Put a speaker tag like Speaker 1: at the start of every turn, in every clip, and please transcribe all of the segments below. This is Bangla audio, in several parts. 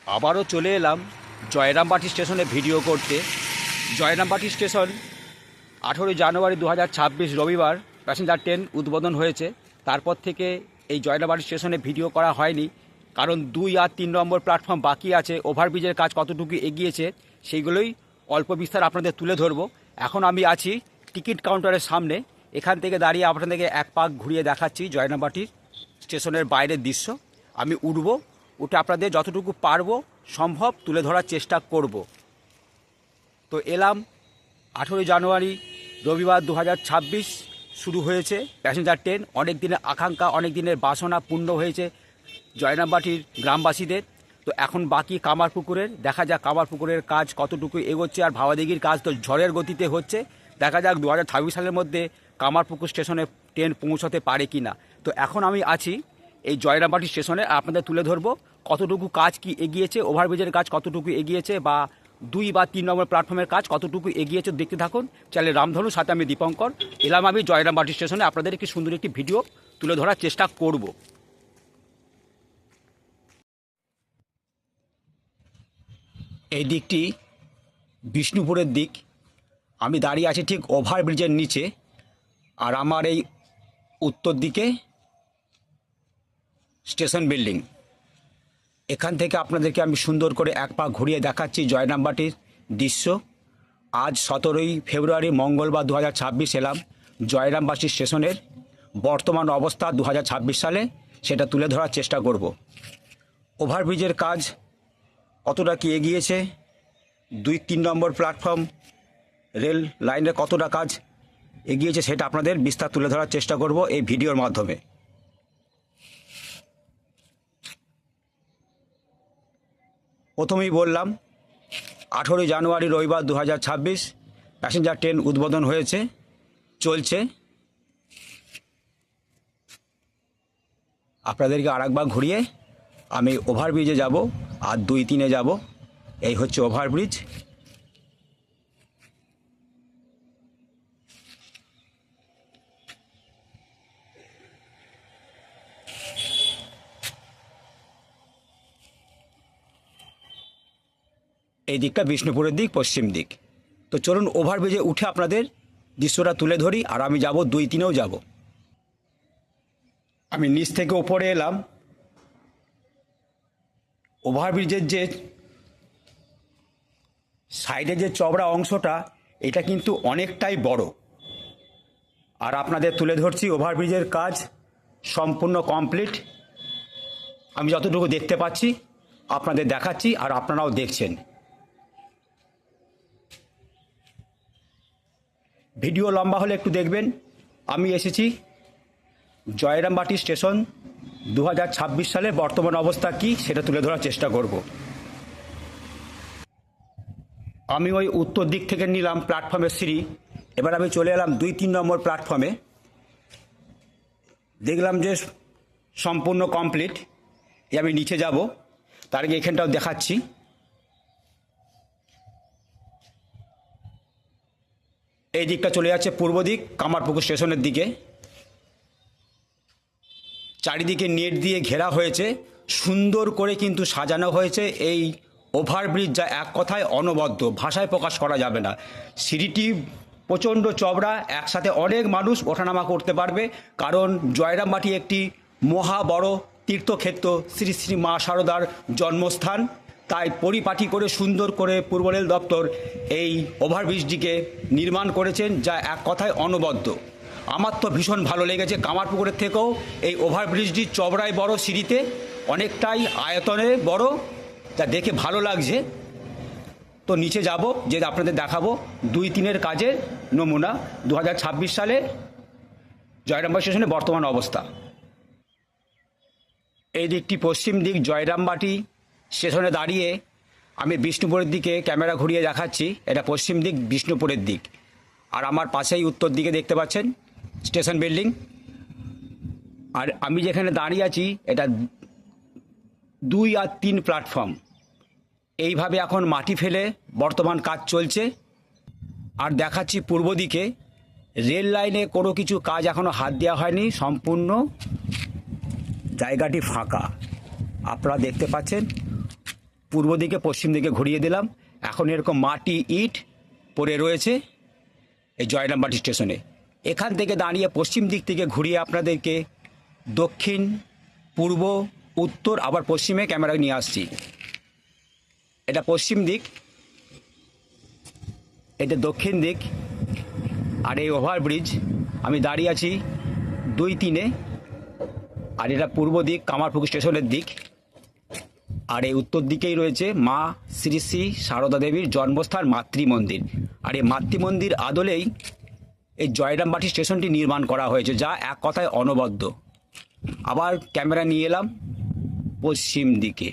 Speaker 1: আবারও চলে এলাম জয়রামবাটি স্টেশনে ভিডিও করতে। জয়রামবাটি স্টেশন 18 জানুয়ারি 2026 রবিবার প্যাসেঞ্জার ট্রেন উদ্বোধন হয়েছে। তারপর থেকে এই জয়রামবাটি স্টেশনে ভিডিও করা হয়নি, কারণ 2 আর 3 নম্বর প্ল্যাটফর্ম বাকি আছে। ওভারব্রিজের কাজ কতটুকু এগিয়েছে সেইগুলোই অল্প বিস্তার আপনাদের তুলে ধরবো। এখন আমি আছি টিকিট কাউন্টারের সামনে। এখান থেকে দাঁড়িয়ে আপনাদেরকে এক পাক ঘুরিয়ে দেখাচ্ছি জয়রামবাটির স্টেশনের বাইরের দৃশ্য। আমি উঠে আপনাদের যতটুকু পারবো সম্ভব তুলে ধরার চেষ্টা করব। তো এলাম 18 জানুয়ারি রবিবার 2026 শুরু হয়েছে প্যাসেঞ্জার ট্রেন। অনেক দিনের আকাঙ্ক্ষা, অনেক দিনের বাসনা পূর্ণ হয়েছে জয়রামবাটির গ্রামবাসীদের। তো এখন বাকি কামারপুকুরের, দেখা যাক কামারপুকুরের কাজ কতটুকু এগোচ্ছে। আর ভাওয়াদিঘির কাজ তো ঝড়ের গতিতে হচ্ছে, দেখা যাক 2026 সালের মধ্যে কামারপুকুর স্টেশনে ট্রেন পৌঁছতে পারে কি না। তো এখন আমি আছি এই জয়রামবাটি স্টেশনে, আপনাদের তুলে ধরবো কতটুকু কাজ কি এগিয়েছে, ওভারব্রিজের কাজ কতটুকু এগিয়েছে, বা 2 বা 3 নম্বর প্ল্যাটফর্মের কাজ কতটুকু এগিয়েছে দেখতে থাকুন। চ্যানেল রামধনুর সাথে আমি দীপঙ্কর। এলাম আমি জয়রামবাটি স্টেশনে, আপনাদের একটি সুন্দর একটি ভিডিও তুলে ধরার চেষ্টা করব। এই দিকটি বিষ্ণুপুরের দিক। আমি দাঁড়িয়ে আছি ঠিক ওভারব্রিজের নিচে, আর আমার এই উত্তর দিকে স্টেশন বিল্ডিং। এখান থেকে আপনাদেরকে আমি সুন্দর করে এক পা ঘুরিয়ে দেখাচ্ছি জয়রামবাটির দৃশ্য। আজ 17 ফেব্রুয়ারি মঙ্গলবার 2026 এলাম জয়রামবাটি স্টেশনের বর্তমান অবস্থা 2026 সালে, সেটা তুলে ধরার চেষ্টা করব। ওভারব্রিজের কাজ কতটা কি এগিয়েছে, 2-3 নম্বর প্ল্যাটফর্ম রেল লাইনের কতটা কাজ এগিয়েছে, সেটা আপনাদের বিস্তার তুলে ধরার চেষ্টা করব এই ভিডিওর মাধ্যমে। প্রথমেই বললাম 18 জানুয়ারি রবিবার 2026 প্যাসেঞ্জার ট্রেন উদ্বোধন হয়েছে, চলছে। আপনাদেরকে আরেকবার ঘুরিয়ে আমি ওভারব্রিজে যাব আর 2-3-এ যাব। এই হচ্ছে ওভারব্রিজ। এই দিকটা বিষ্ণুপুরের দিক, পশ্চিম দিক। তো চলুন ওভারব্রিজে উঠে আপনাদের দৃশ্যটা তুলে ধরি, আর আমি যাব 2-3-এও যাব। আমি নিচ থেকে ওপরে এলাম। ওভারব্রিজের যে সাইডে যে চওড়া অংশটা, এটা কিন্তু অনেকটাই বড়। আর আপনাদের তুলে ধরছি ওভারব্রিজের কাজ সম্পূর্ণ কমপ্লিট। আমি যতটুকু দেখতে পাচ্ছি আপনাদের দেখাচ্ছি, আর আপনারাও দেখছেন। ভিডিও লম্বা হলে একটু দেখবেন। আমি এসেছি জয়রামবাটি স্টেশন 2026 সালের বর্তমান অবস্থা কি সেটা তুলে ধরার চেষ্টা করব। আমি ওই উত্তর দিক থেকে নিলাম প্ল্যাটফর্মের সিঁড়ি। এবার আমি চলে এলাম 2-3 নম্বর প্ল্যাটফর্মে। দেখলাম যে সম্পূর্ণ কমপ্লিট। আমি নিচে যাব, তার আগে এখানটাও দেখাচ্ছি। এই দিকটা চলে যাচ্ছে পূর্ব দিক, কামারপুকুর স্টেশনের দিকে। চারিদিকে নেট দিয়ে ঘেরা হয়েছে, সুন্দর করে কিন্তু সাজানো হয়েছে এই ওভারব্রিজ, যা এক কথায় অনবদ্য, ভাষায় প্রকাশ করা যাবে না। সিঁড়িটি প্রচণ্ড চওড়া, একসাথে অনেক মানুষ ওঠানামা করতে পারবে, কারণ জয়রামবাটি একটি মহা বড় তীর্থক্ষেত্র, শ্রী শ্রী মা শারদার জন্মস্থান। তাই পরিপাটি করে সুন্দর করে পূর্ব রেল দপ্তর এই ওভারব্রিজটিকে নির্মাণ করেছেন, যা এক কথায় অনবদ্য। আমার তো ভীষণ ভালো লেগেছে। কামারপুকুরের থেকেও এই ওভারব্রিজটি চওড়ায় বড়, সিঁড়িতে অনেকটাই আয়তনে বড়, যা দেখে ভালো লাগছে। তো নিচে যাব, যে আপনাদের দেখাবো 2-3-এর কাজের নমুনা 2026 সালে জয়রামবাটি স্টেশনে বর্তমান অবস্থা। এই দিকটি পশ্চিম দিক জয়রামবাটি স্টেশনে দাঁড়িয়ে আমি বিষ্ণুপুরের দিকে ক্যামেরা ঘুরিয়ে দেখাচ্ছি। এটা পশ্চিম দিক, বিষ্ণুপুরের দিক। আর আমার পাশেই উত্তর দিকে দেখতে পাচ্ছেন স্টেশন বিল্ডিং। আর আমি যেখানে দাঁড়িয়ে আছি এটা 2 আর 3 প্ল্যাটফর্ম। এইভাবে এখন মাটি ফেলে বর্তমান কাজ চলছে। আর দেখাচ্ছি পূর্ব দিকে রেল লাইনে কোনো কিছু কাজ এখনও হাত দেওয়া হয়নি, সম্পূর্ণ জায়গাটি ফাঁকা। আপনারা দেখতে পাচ্ছেন পূর্ব দিকে পশ্চিম দিকে ঘুরিয়ে দিলাম। এখন এরকম মাটি ইট পড়ে রয়েছে এই জয়রামবাটি স্টেশনে। এখান থেকে দাঁড়িয়ে পশ্চিম দিক থেকে ঘুরিয়ে আপনাদেরকে দক্ষিণ, পূর্ব, উত্তর আবার পশ্চিমে ক্যামেরা নিয়ে আসছি। এটা পশ্চিম দিক, এটা দক্ষিণ দিক, আর এই ওভারব্রিজ আমি দাঁড়িয়ে আছি 2-3-এ, আর এটা পূর্ব দিক কামারপুকুর স্টেশনের দিক। আর এই উত্তর দিকেই রয়েছে মা শ্রী শ্রী সারদা দেবীর জন্মস্থান মাতৃমন্দির। আর এই মাতৃমন্দির আদলেই এই জয়রামবাটি স্টেশনটি নির্মাণ করা হয়েছে, যা এক কথায় অনবদ্য। আবার ক্যামেরা নিয়ে এলাম পশ্চিম দিকে।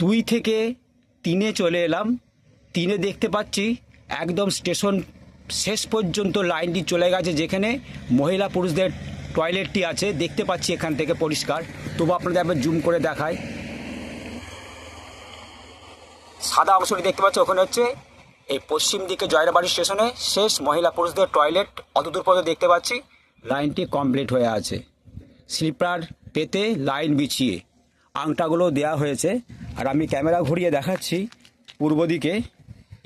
Speaker 1: 2 থেকে 3-এ চলে এলাম। 3-এ দেখতে পাচ্ছি একদম স্টেশন শেষ পর্যন্ত লাইনটি চলে গেছে, যেখানে মহিলা পুরুষদের টয়লেটটি আছে। দেখতে পাচ্ছি এখান থেকে পরিষ্কার, তবু আপনাদের একবার জুম করে দেখায়। সাদা অংশটি দেখতে পাচ্ছি, ওখানে হচ্ছে এই পশ্চিম দিকে জয়রামবাটি স্টেশনে শেষ মহিলা পুরুষদের টয়লেট। অতদূর পর্যন্ত দেখতে পাচ্ছি লাইনটি কমপ্লিট হয়ে আছে। স্লিপার পেতে লাইন বিছিয়ে আংটাগুলো দেওয়া হয়েছে। আর আমি ক্যামেরা ঘুরিয়ে দেখাচ্ছি পূর্ব দিকে,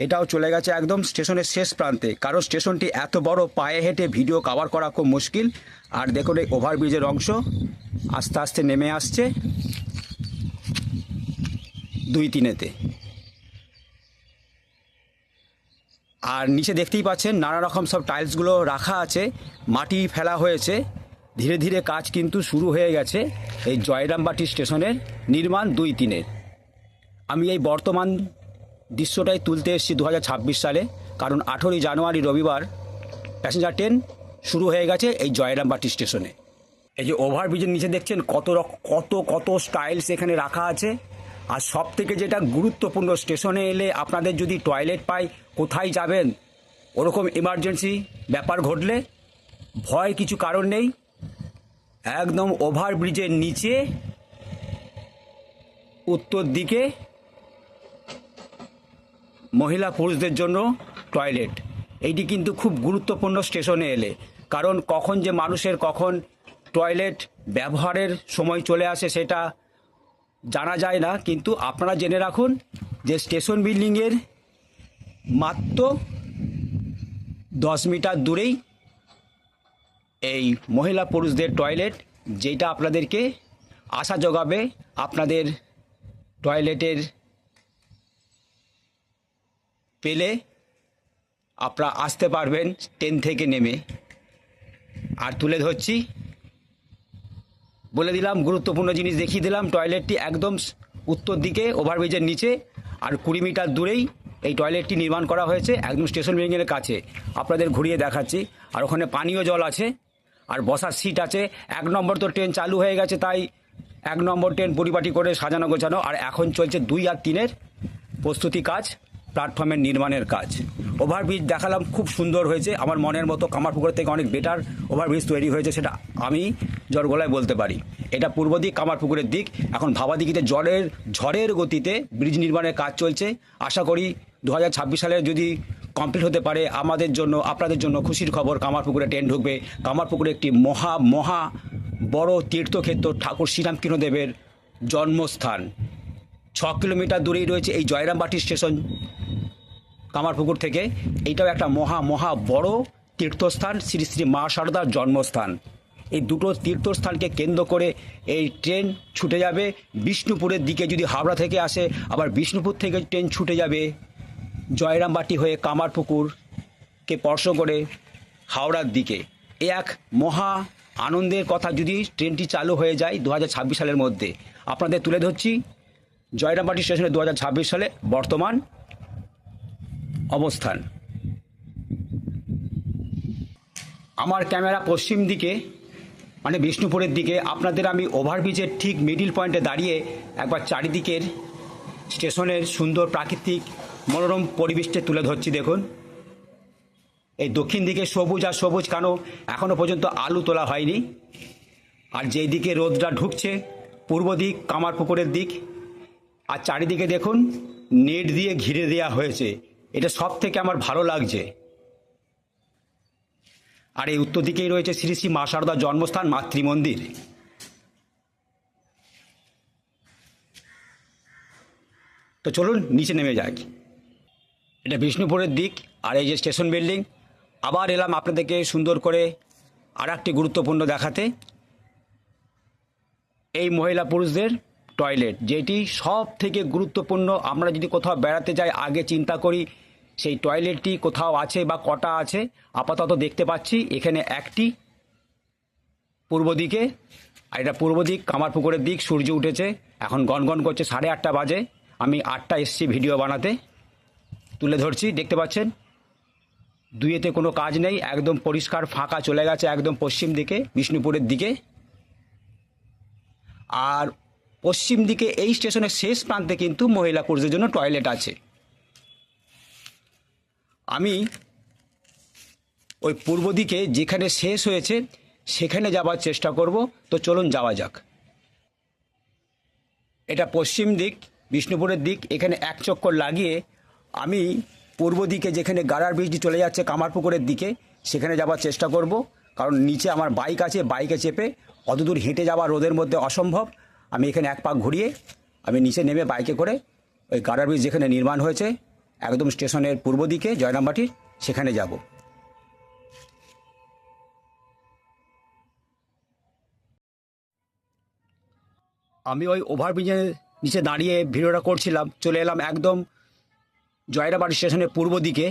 Speaker 1: এটাও চলে গেছে একদম স্টেশনের শেষ প্রান্তে। কারণ স্টেশনটি এত বড়, পায়ে হেঁটে ভিডিও কভার করা খুব মুশকিল। আর দেখুন এই ওভারব্রিজের অংশ আস্তে আস্তে নেমে আসছে 2-3-এতে। আর নিচে দেখতেই পাচ্ছেন নানা রকম সব টাইলসগুলো রাখা আছে, মাটি ফেলা হয়েছে। ধীরে ধীরে কাজ কিন্তু শুরু হয়ে গেছে এই জয়রামবাটি স্টেশনের নির্মাণ 2-3-এর। আমি এই বর্তমান দৃশ্যটাই তুলতে এসেছি 2026 সালে, কারণ 18ই জানুয়ারি রবিবার প্যাসেঞ্জার ট্রেন শুরু হয়ে গেছে এই জয়রামবাটি স্টেশনে। এই যে ওভারব্রিজের নিচে দেখছেন কত স্টাইলস এখানে রাখা আছে। আর সব থেকে যেটা গুরুত্বপূর্ণ, স্টেশনে এলে আপনাদের যদি টয়লেট পাই, কোথায় যাবেন, ওরকম ইমার্জেন্সি ব্যাপার ঘটলে ভয় কিছু কারণ নেই। একদম ওভারব্রিজের নিচে উত্তর দিকে মহিলা পুরুষদের জন্য টয়লেট। এইটি কিন্তু খুব গুরুত্বপূর্ণ স্টেশনে এলে, কারণ কখন যে মানুষের কখন টয়লেট ব্যবহারের সময় চলে আসে সেটা জানা যায় না। কিন্তু আপনারা জেনে রাখুন যে স্টেশন বিল্ডিংয়ের মাত্র 10 মিটার দূরেই এই মহিলা পুরুষদের টয়লেট, যেটা আপনাদেরকে আশা জোগাবে আপনাদের টয়লেটের পেলে আপনারা আসতে পারবেন ট্রেন থেকে নেমে। আর তুলে ধরছি, বলে দিলাম গুরুত্বপূর্ণ জিনিস দেখিয়ে দিলাম। টয়লেটটি একদম উত্তর দিকে ওভারব্রিজের নিচে, আর 20 মিটার দূরেই এই টয়লেটটি নির্মাণ করা হয়েছে একদম স্টেশন বিল্ডিংয়ের কাছে। আপনাদের ঘুরিয়ে দেখাচ্ছি। আর ওখানে পানীয় জল আছে, আর বসার সিট আছে। 1 নম্বর তো ট্রেন চালু হয়ে গেছে, তাই 1 নম্বর ট্রেন পরিপাটি করে সাজানো গোছানো। আর এখন চলছে 2 আর 3-এর প্রস্তুতি কাজ, প্ল্যাটফর্মের নির্মাণের কাজ। ওভারব্রিজ দেখালাম, খুব সুন্দর হয়েছে। আমার মনের মতো কামারপুকুর থেকে অনেক বেটার ওভারব্রিজ তৈরি হয়েছে, সেটা আমি জোর গলায় বলতে পারি। এটা পূর্ব দিক কামারপুকুরের দিক। এখন ভাবাদিঘিতে ঝড়ের গতিতে ব্রিজ নির্মাণের কাজ চলছে। আশা করি 2026 সালে যদি কমপ্লিট হতে পারে আমাদের জন্য, আপনাদের জন্য খুশির খবর। কামারপুকুরে ট্রেন ঢুকবে। কামারপুকুরে একটি মহা বড় তীর্থক্ষেত্র, ঠাকুর শ্রীরামকৃষ্ণদেবের জন্মস্থান। 6 কিলোমিটার দূরেই রয়েছে এই জয়রামবাটি স্টেশন কামারপুকুর থেকে। এইটাও একটা মহা বড় তীর্থস্থান, শ্রী শ্রী মা সারদার জন্মস্থান। এই দুটো তীর্থস্থানকে কেন্দ্র করে এই ট্রেন ছুটে যাবে বিষ্ণুপুরের দিকে। যদি হাওড়া থেকে আসে, আবার বিষ্ণুপুর থেকে ট্রেন ছুটে যাবে জয়রামবাটি হয়ে কামারপুকুরকে স্পর্শ করে হাওড়ার দিকে। এ এক মহা আনন্দের কথা যদি ট্রেনটি চালু হয়ে যায় 2026 সালের মধ্যে। আপনাদের তুলে ধরছি জয়রামবাটি স্টেশনে 2026 সালে বর্তমান অবস্থান। আমার ক্যামেরা পশ্চিম দিকে, মানে বিষ্ণুপুরের দিকে। আপনাদের আমি ওভারব্রিজের ঠিক মিডিল পয়েন্টে দাঁড়িয়ে একবার চারিদিকের স্টেশনের সুন্দর প্রাকৃতিক মনোরম পরিবেশটা তুলে ধরছি। দেখুন এই দক্ষিণ দিকে সবুজ আর সবুজ, কেন এখনও পর্যন্ত আলু তোলা হয়নি। আর যেই দিকে রোদটা ঢুকছে পূর্ব দিক কামারপুকুরের দিক। আর চারিদিকে দেখুন নেট দিয়ে ঘিরে দেওয়া হয়েছে, এটা সব থেকে আমার ভালো লাগছে। আর এই উত্তর দিকেই রয়েছে শ্রী শ্রী মা সারদার জন্মস্থান মাতৃমন্দির। তো চলুন নিচে নেমে যাই। এটা বিষ্ণুপুরের দিক, আর এই যে স্টেশন বিল্ডিং। আবার এলাম আপনাদেরকে সুন্দর করে আর একটি গুরুত্বপূর্ণ দেখাতে, এই মহিলা পুরুষদের টয়লেট, যেটি সব থেকে গুরুত্বপূর্ণ। আমরা যদি কোথাও বেড়াতে যাই আগে চিন্তা করি সেই টয়লেটটি কোথাও আছে বা কটা আছে। আপাতত দেখতে পাচ্ছি এখানে একটি পূর্ব দিকে, আর এটা পূর্ব দিক, কামারপুকুরের দিক। সূর্য উঠেছে, এখন গনগন করছে, 8:30 বাজে। আমি 8টা এসছি ভিডিও বানাতে, তুলে ধরছি। দেখতে পাচ্ছেন দুইয়েতে কোনো কাজ নেই, একদম পরিষ্কার ফাঁকা চলে গেছে একদম পশ্চিম দিকে, বিষ্ণুপুরের দিকে। আর পশ্চিম দিকে এই স্টেশনের শেষ প্রান্তে কিন্তু মহিলা পুরুষদের জন্য টয়লেট আছে। আমি ওই পূর্ব দিকে যেখানে শেষ হয়েছে সেখানে যাবার চেষ্টা করব। তো চলুন যাওয়া যাক। এটা পশ্চিম দিক, বিষ্ণুপুরের দিক। এখানে এক চক্কর লাগিয়ে আমি পূর্ব দিকে যেখানে গাড়ার ব্রিজটি চলে যাচ্ছে কামারপুকুরের দিকে সেখানে যাবার চেষ্টা করব। কারণ নিচে আমার বাইক আছে, বাইকে চেপে অত দূর হেঁটে যাওয়া রোদের মধ্যে অসম্ভব। আমি এখানে এক পাক ঘুরিয়ে আমি নিচে নেমে বাইকে করে ওই গাড়ার ব্রিজ যেখানে নির্মাণ হয়েছে একদম স্টেশনের পূর্ব দিকে জয়রামবাটির, সেখানে যাব। আমি ওই ওভারব্রিজের নিচে দাঁড়িয়ে ভিডিওটা করছিলাম, চলে এলাম একদম জয়রামবাটি স্টেশনের পূর্ব দিকে।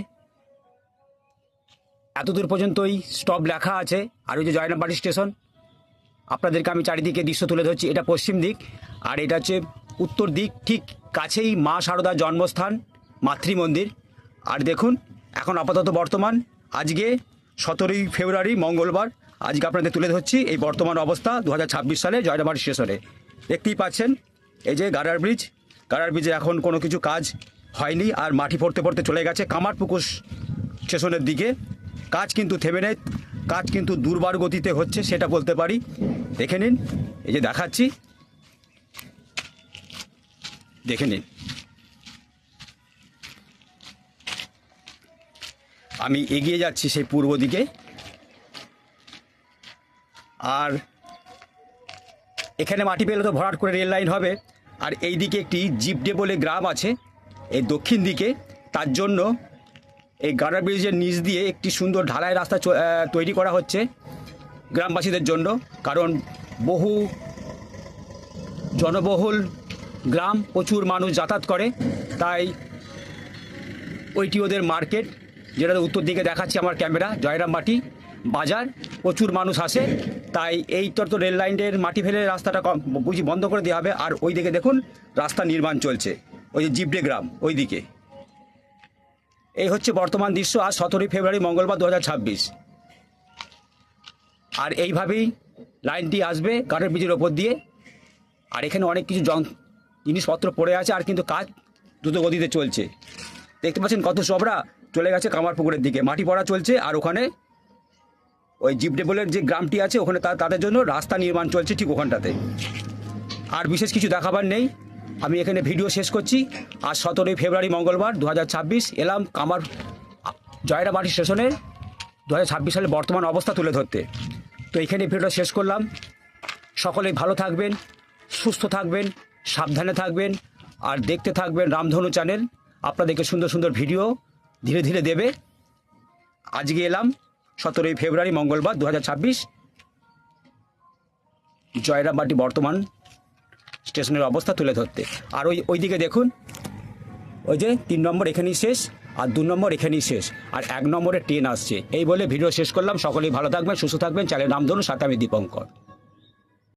Speaker 1: এত দূর পর্যন্তই স্টপ লেখা আছে। আর ওই যে জয়রামবাটি স্টেশন, আপনাদেরকে আমি চারিদিকে দৃশ্য তুলে ধরছি। এটা পশ্চিম দিক, আর এটা হচ্ছে উত্তর দিক। ঠিক কাছেই মা শারদার জন্মস্থান, মাতৃমন্দির। আর দেখুন এখন আপাতত বর্তমান আজকে 17ই ফেব্রুয়ারি মঙ্গলবার, আজকে আপনাদের তুলে ধরছি এই বর্তমান অবস্থা 2026 সালে জয়রামবাটি স্টেশনে। দেখতেই পাচ্ছেন এই যে গাড়ার ব্রিজ, গাড়ার ব্রিজে এখন কোনো কিছু কাজ হয়নি, আর মাটি পড়তে পড়তে চলে গেছে কামারপুকুর স্টেশনের দিকে। কাজ কিন্তু থেমে নেই, কাজ কিন্তু দুর্বার গতিতে হচ্ছে, সেটা বলতে পারি। দেখে নিন, এই যে দেখাচ্ছি, দেখে নিন। আমি এগিয়ে যাচ্ছি সেই পূর্ব দিকে। আর এখানে মাটি পেলে তো ভরাট করে রেল লাইন হবে। আর এই দিকে একটি জিপডে বলে গ্রাম আছে এই দক্ষিণ দিকে, তার জন্য এই গাড়ার ব্রিজের নিচ দিয়ে একটি সুন্দর ঢালাই রাস্তা তৈরি করা হচ্ছে গ্রামবাসীদের জন্য। কারণ বহু জনবহুল গ্রাম, প্রচুর মানুষ যাতায়াত করে, তাই ওইটি ওদের মার্কেট। যেটা উত্তর দিকে দেখাচ্ছি আমার ক্যামেরা, জয়রামবাটি বাজার, প্রচুর মানুষ আসে। তাই এই তো রেল লাইনের মাটি ফেলে রাস্তাটা বুঝি বন্ধ করে দেওয়া হবে। আর ওই দিকে দেখুন রাস্তা নির্মাণ চলছে, ওই যে জিপডে গ্রাম ওই দিকে। এই হচ্ছে বর্তমান দৃশ্য আজ 17ই ফেব্রুয়ারি মঙ্গলবার 2026। আর এইভাবেই লাইনটি আসবে গাড়ার ব্রিজের ওপর দিয়ে। আর এখানে অনেক কিছু জিনিসপত্র পড়ে আছে, আর কিন্তু কাজ দ্রুত গতিতে চলছে। দেখতে পাচ্ছেন কত চবড়া চলে গেছে কামারপুকুরের দিকে, মাটি পড়া চলছে। আর ওখানে ওই জিপডেবলের যে গ্রামটি আছে ওখানে তাদের জন্য রাস্তা নির্মাণ চলছে ঠিক ওখানটাতে। আর বিশেষ কিছু দেখাবার নেই, আমি এখানে ভিডিও শেষ করছি। আজ 17ই ফেব্রুয়ারি মঙ্গলবার 2026 এলাম জয়রামবাটি স্টেশনের 2026 সালের বর্তমান অবস্থা তুলে ধরতে। তো এখানে ভিডিওটা শেষ করলাম। সকলেই ভালো থাকবেন, সুস্থ থাকবেন, সাবধানে থাকবেন, আর দেখতে থাকবেন রামধনু চ্যানেল। আপনাদেরকে সুন্দর সুন্দর ভিডিও ধীরে ধীরে দেবে। আজকে এলাম 17ই ফেব্রুয়ারি মঙ্গলবার 2026 জয়রামবাটি বর্তমান স্টেশনের অবস্থা তুলে ধরতে। আর ওই দিকে দেখুন, ওই যে 3 নম্বর এখানেই শেষ, আর 2 নম্বর এখানেই শেষ, আর 1 নম্বরে ট্রেন আসছে। এই বলে ভিডিও শেষ করলাম। সকলেই ভালো থাকবেন, সুস্থ থাকবেন। চ্যানেল রামধনু, সাথে আমি দীপঙ্কর।